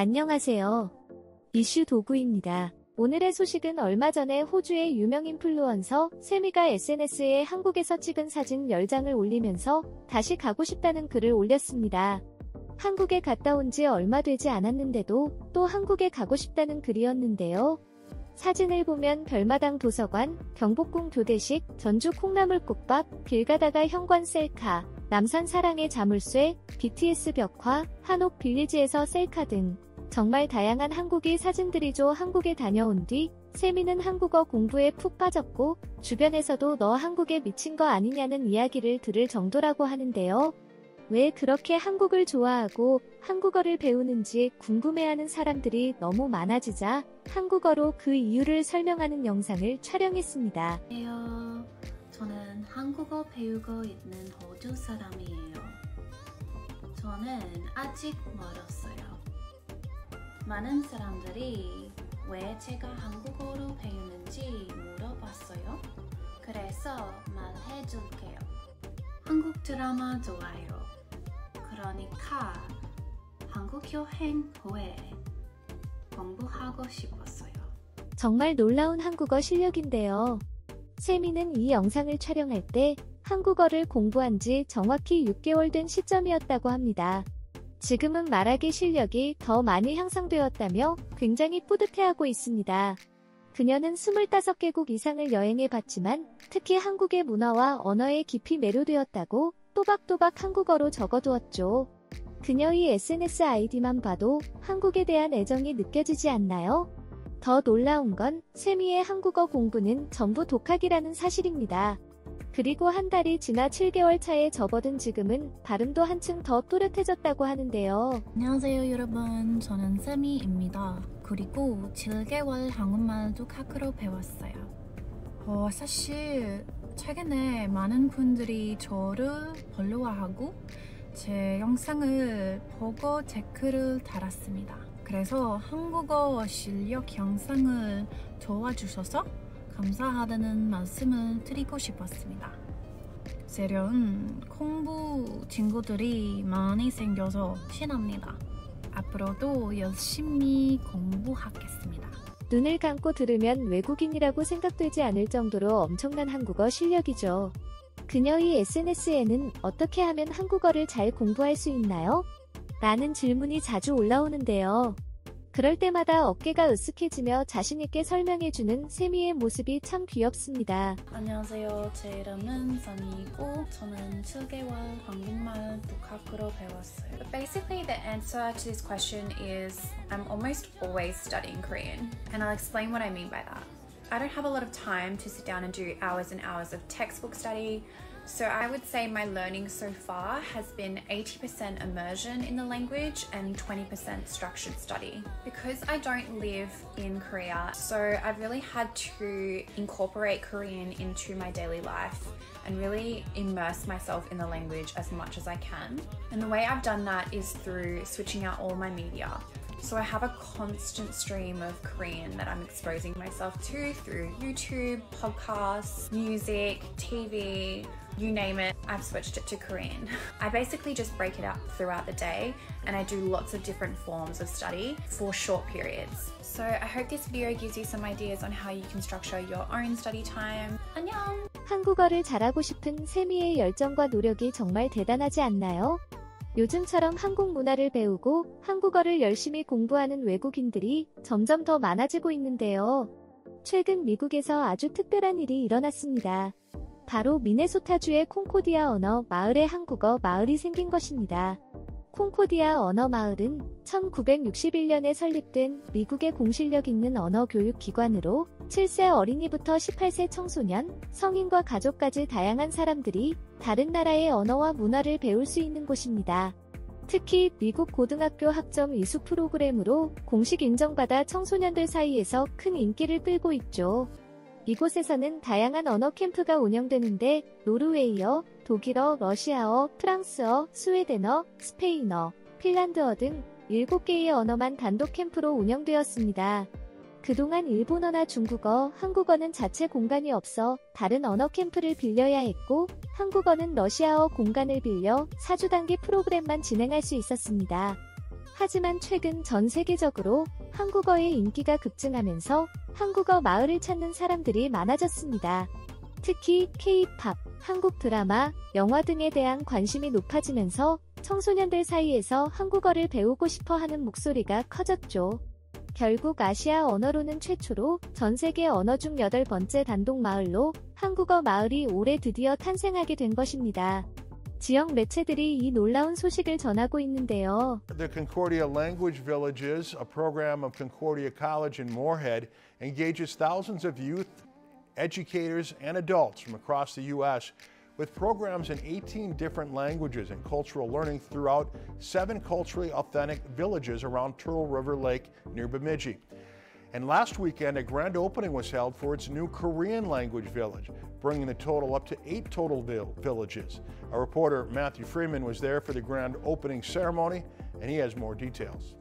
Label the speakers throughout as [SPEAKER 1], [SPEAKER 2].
[SPEAKER 1] 안녕하세요. 이슈 도구입니다. 오늘의 소식은 얼마 전에 호주의 유명 인플루언서 세미가 SNS에 한국에서 찍은 사진 10장을 올리면서 다시 가고 싶다는 글을 올렸습니다. 한국에 갔다 온 지 얼마 되지 않았는데도 또 한국에 가고 싶다는 글이었는데요. 사진을 보면 별마당 도서관, 경복궁 교대식, 전주 콩나물국밥, 길 가다가 현관 셀카, 남산 사랑의 자물쇠, BTS 벽화, 한옥 빌리지에서 셀카 등 정말 다양한 한국이 사진들이죠. 한국에 다녀온 뒤 세미는 한국어 공부에 푹 빠졌고 주변에서도 너 한국에 미친 거 아니냐는 이야기를 들을 정도라고 하는데요. 왜 그렇게 한국을 좋아하고 한국어를 배우는지 궁금해하는 사람들이 너무 많아지자 한국어로 그 이유를 설명하는 영상을 촬영했습니다.
[SPEAKER 2] 안녕하세요. 저는 한국어 배우고 있는 호주 사람이에요. 저는 아직 멀었어요. 많은 사람들이 왜 제가 한국어로 배우는지 물어봤어요. 그래서 말해줄게요. 한국 드라마 좋아요. 그러니까 한국 여행 후에 공부하고 싶었어요.
[SPEAKER 1] 정말 놀라운 한국어 실력인데요. 세미는 이 영상을 촬영할 때 한국어를 공부한 지 정확히 6개월 된 시점이었다고 합니다. 지금은 말하기 실력이 더 많이 향상되었다며 굉장히 뿌듯해하고 있습니다. 그녀는 25개국 이상을 여행해봤지만 특히 한국의 문화와 언어에 깊이 매료되었다고 또박또박 한국어로 적어두었죠. 그녀의 SNS 아이디만 봐도 한국에 대한 애정이 느껴지지 않나요? 더 놀라운 건 세미의 한국어 공부는 전부 독학이라는 사실입니다. 그리고 한 달이 지나 7개월 차에 접어든 지금은 발음도 한층 더 또렷해졌다고 하는데요.
[SPEAKER 3] 안녕하세요 여러분, 저는 세미입니다. 그리고 7개월 한국말 독학으로 배웠어요. 사실 최근에 많은 분들이 저를 팔로워하고 제 영상을 보고 댓글을 달았습니다. 그래서 한국어 실력 향상을 도와주셔서 감사하다는 말씀을 드리고 싶었습니다. 새로운 공부 친구들이 많이 생겨서 신납니다. 앞으로도 열심히 공부하겠습니다.
[SPEAKER 1] 눈을 감고 들으면 외국인이라고 생각되지 않을 정도로 엄청난 한국어 실력이죠. 그녀의 SNS에는 어떻게 하면 한국어를 잘 공부할 수 있나요? 라는 질문이 자주 올라오는데요. 그럴 때마다 어깨가 으쓱해지며 자신있게 설명해주는 세미의 모습이 참 귀엽습니다.
[SPEAKER 3] 안녕하세요. 제 이름은 선이고 저는 7개월 한국말 독학으로 배웠어요.
[SPEAKER 4] But basically the answer to this question is I'm almost always studying Korean, and I'll explain what I mean by that. I don't have a lot of time to sit down and do hours and hours of textbook study. So I would say my learning so far has been 80% immersion in the language and 20% structured study. Because I don't live in Korea, so I've really had to incorporate Korean into my daily life and really immerse myself in the language as much as I can. And the way I've done that is through switching out all my media. So I have a constant stream of Korean that I'm exposing myself to through YouTube, podcasts, music, TV, you name it, I've switched it to Korean. I basically just break it up throughout the day and I do lots of different forms of study for short periods. So I hope this video gives you some ideas on how you can structure your own study time. 안녕!
[SPEAKER 1] 한국어를 잘하고 싶은 세미의 열정과 노력이 정말 대단하지 않나요? 요즘처럼 한국 문화를 배우고 한국어를 열심히 공부하는 외국인들이 점점 더 많아지고 있는데요. 최근 미국에서 아주 특별한 일이 일어났습니다. 바로 미네소타주의 콩코디아 언어 마을에 한국어 마을이 생긴 것입니다. 콩코디아 언어 마을은 1961년에 설립된 미국의 공실력 있는 언어 교육 기관으로 7세 어린이부터 18세 청소년, 성인과 가족까지 다양한 사람들이 다른 나라의 언어와 문화를 배울 수 있는 곳입니다. 특히 미국 고등학교 학점 이수 프로그램으로 공식 인정받아 청소년들 사이에서 큰 인기를 끌고 있죠. 이곳에서는 다양한 언어 캠프가 운영되는데 노르웨이어, 독일어, 러시아어, 프랑스어, 스웨덴어, 스페인어, 핀란드어 등 7개의 언어만 단독 캠프로 운영되었습니다. 그동안 일본어나 중국어, 한국어는 자체 공간이 없어 다른 언어 캠프를 빌려야 했고 한국어는 러시아어 공간을 빌려 4주 단기 프로그램만 진행할 수 있었습니다. 하지만 최근 전 세계적으로 한국어의 인기가 급증하면서 한국어 마을을 찾는 사람들이 많아졌습니다. 특히 K-팝, 한국 드라마, 영화 등에 대한 관심이 높아지면서 청소년들 사이에서 한국어를 배우고 싶어 하는 목소리가 커졌죠. 결국 아시아 언어로는 최초로 전 세계 언어 중 8번째 단독 마을로 한국어 마을이 올해 드디어 탄생하게 된 것입니다. 지역 매체들이 이 놀라운 소식을 전하고 있는데요.
[SPEAKER 5] The Concordia Language Villages, a program of Concordia College in Moorhead, engages thousands of youth, educators, and adults from across the U.S. with programs in 18 different languages and cultural learning throughout 7 culturally authentic villages around Turtle River Lake near Bemidji. And last weekend, a grand opening was held for its new Korean language village, bringing the total up to 8 total villages. Our reporter Matthew Freeman was there for the grand opening ceremony, and he has more details.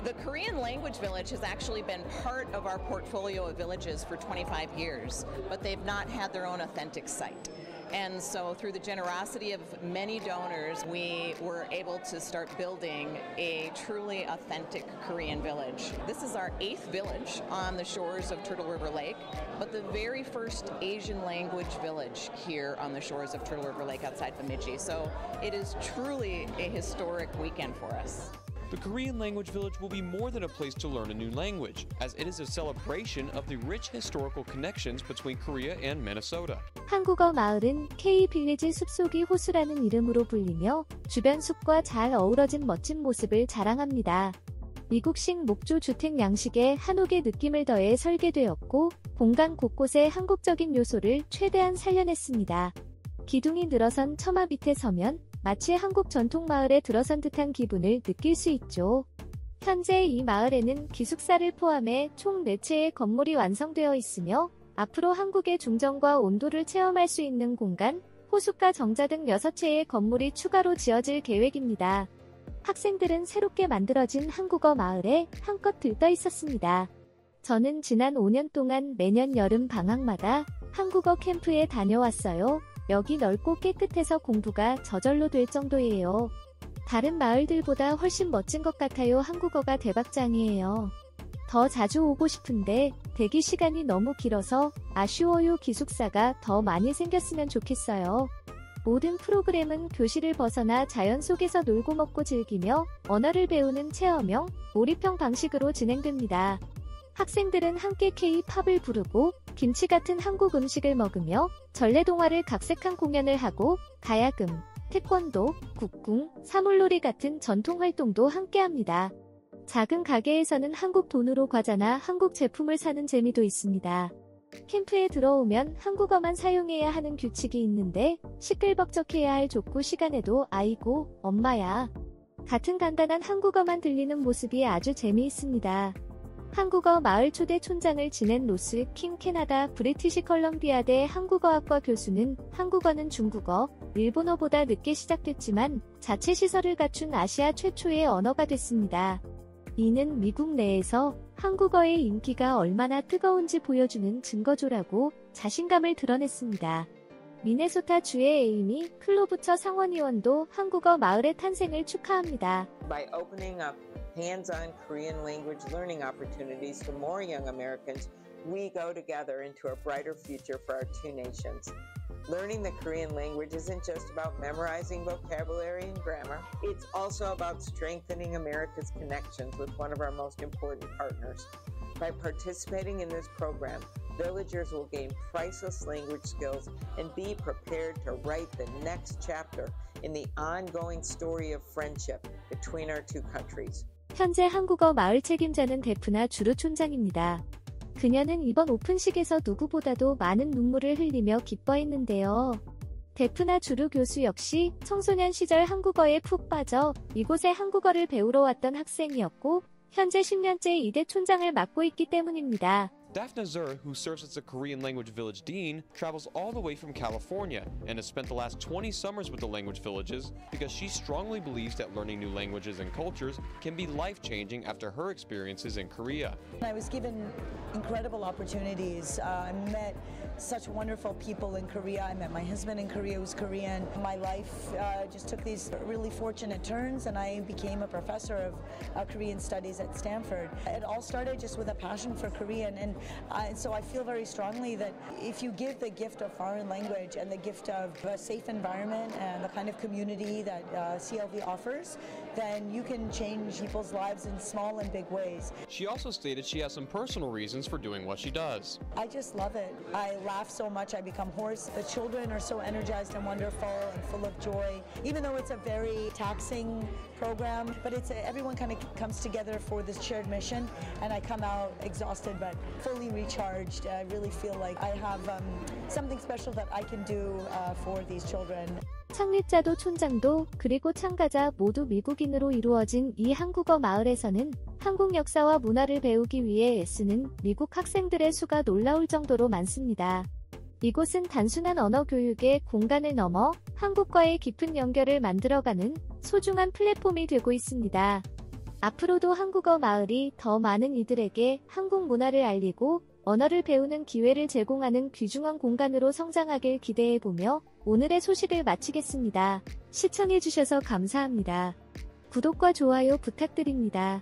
[SPEAKER 6] The Korean Language Village has actually been part of our portfolio of villages for 25 years, but they've not had their own authentic site. And so through the generosity of many donors, we were able to start building a truly authentic Korean village. This is our 8th village on the shores of Turtle River Lake, but the very first Asian language village here on the shores of Turtle River Lake outside Bemidji. So it is truly a historic weekend for us.
[SPEAKER 7] The Korean Language Village will be more than a place to learn a new language, as it is a celebration of the rich historical connections between Korea and Minnesota.
[SPEAKER 1] 한국어 마을은 K-빌리지 숲속이 호수라는 이름으로 불리며 주변 숲과 잘 어우러진 멋진 모습을 자랑합니다. 미국식 목조 주택 양식에 한옥의 느낌을 더해 설계되었고 공간 곳곳에 한국적인 요소를 최대한 살려냈습니다. 기둥이 늘어선 처마 밑에 서면 마치 한국 전통 마을에 들어선 듯한 기분을 느낄 수 있죠. 현재 이 마을에는 기숙사를 포함해 총 4채의 건물이 완성되어 있으며 앞으로 한국의 중정과 온도를 체험할 수 있는 공간, 호숫가 정자 등 6채의 건물이 추가로 지어질 계획입니다. 학생들은 새롭게 만들어진 한국어 마을에 한껏 들떠 있었습니다. 저는 지난 5년 동안 매년 여름 방학마다 한국어 캠프에 다녀왔어요. 여기 넓고 깨끗해서 공부가 저절로 될 정도예요. 다른 마을들보다 훨씬 멋진 것 같아요. 한국어가 대박장이에요. 더 자주 오고 싶은데 대기 시간이 너무 길어서 아쉬워요. 기숙사가 더 많이 생겼으면 좋겠어요. 모든 프로그램은 교실을 벗어나 자연 속에서 놀고 먹고 즐기며 언어를 배우는 체험형, 몰입형 방식으로 진행됩니다. 학생들은 함께 K-팝을 부르고 김치 같은 한국 음식을 먹으며 전래동화를 각색한 공연을 하고 가야금, 태권도, 국궁, 사물놀이 같은 전통 활동도 함께합니다. 작은 가게에서는 한국 돈으로 과자나 한국 제품을 사는 재미도 있습니다. 캠프에 들어오면 한국어만 사용해야 하는 규칙이 있는데 시끌벅적해야 할 좁고 시간에도 아이고, 엄마야 같은 간단한 한국어만 들리는 모습이 아주 재미있습니다. 한국어 마을 초대 촌장을 지낸 로스 킴 캐나다 브리티시 컬럼비아대 한국어학과 교수는 한국어는 중국어, 일본어보다 늦게 시작됐지만 자체 시설을 갖춘 아시아 최초의 언어가 됐습니다. 이는 미국 내에서 한국어의 인기가 얼마나 뜨거운지 보여주는 증거조라고 자신감을 드러냈습니다. 미네소타 주의 에이미 클로부처 상원의원도 한국어 마을의 탄생을 축하합니다.
[SPEAKER 8] By opening up hands-on Korean language learning opportunities for more young Americans, we go together into a brighter future for our two nations. Learning the Korean language isn't just about memorizing vocabulary and grammar. It's also about strengthening America's connections with one of our most important partners. By participating in this program, villagers will gain priceless language skills and be prepared to write the next chapter in the ongoing story of friendship between our two countries.
[SPEAKER 1] 현재 한국어 마을 책임자는 데프나 주루 촌장입니다. 그녀는 이번 오픈식에서 누구보다도 많은 눈물을 흘리며 기뻐했는데요. 데프나 주루 교수 역시 청소년 시절 한국어에 푹 빠져 이곳에 한국어를 배우러 왔던 학생이었고 현재 10년째 이대 촌장을 맡고 있기 때문입니다.
[SPEAKER 7] Daphne Zur, who serves as the Korean Language Village Dean, travels all the way from California and has spent the last 20 summers with the language villages because she strongly believes that learning new languages and cultures can be life-changing after her experiences in Korea.
[SPEAKER 9] I was given incredible opportunities. I met such wonderful people in Korea. I met my husband in Korea, who's Korean. My life just took these really fortunate turns, and I became a professor of Korean studies at Stanford. It all started just with a passion for Korean, and so I feel very strongly that if you give the gift of foreign language and the gift of a safe environment and the kind of community that CLV offers, then you can change people's lives in small and big ways.
[SPEAKER 7] She also stated she has some personal reasons for doing what she does.
[SPEAKER 9] I just love it. I laugh so much I become hoarse. The children are so energized and wonderful and full of joy, even though it's a very taxing program, but everyone kind of comes together for this shared mission, and I come out exhausted but fully recharged. I really feel like I have something special that I can do for these children.
[SPEAKER 1] 창립자도 촌장도 그리고 참가자 모두 미국인으로 이루어진 이 한국어 마을에서는 한국 역사와 문화를 배우기 위해 애쓰는 미국 학생들의 수가 놀라울 정도로 많습니다. 이곳은 단순한 언어 교육의 공간을 넘어 한국과의 깊은 연결을 만들어가는 소중한 플랫폼이 되고 있습니다. 앞으로도 한국어 마을이 더 많은 이들에게 한국 문화를 알리고 언어를 배우는 기회를 제공하는 귀중한 공간으로 성장하길 기대해보며 오늘의 소식을 마치겠습니다. 시청해주셔서 감사합니다. 구독과 좋아요 부탁드립니다.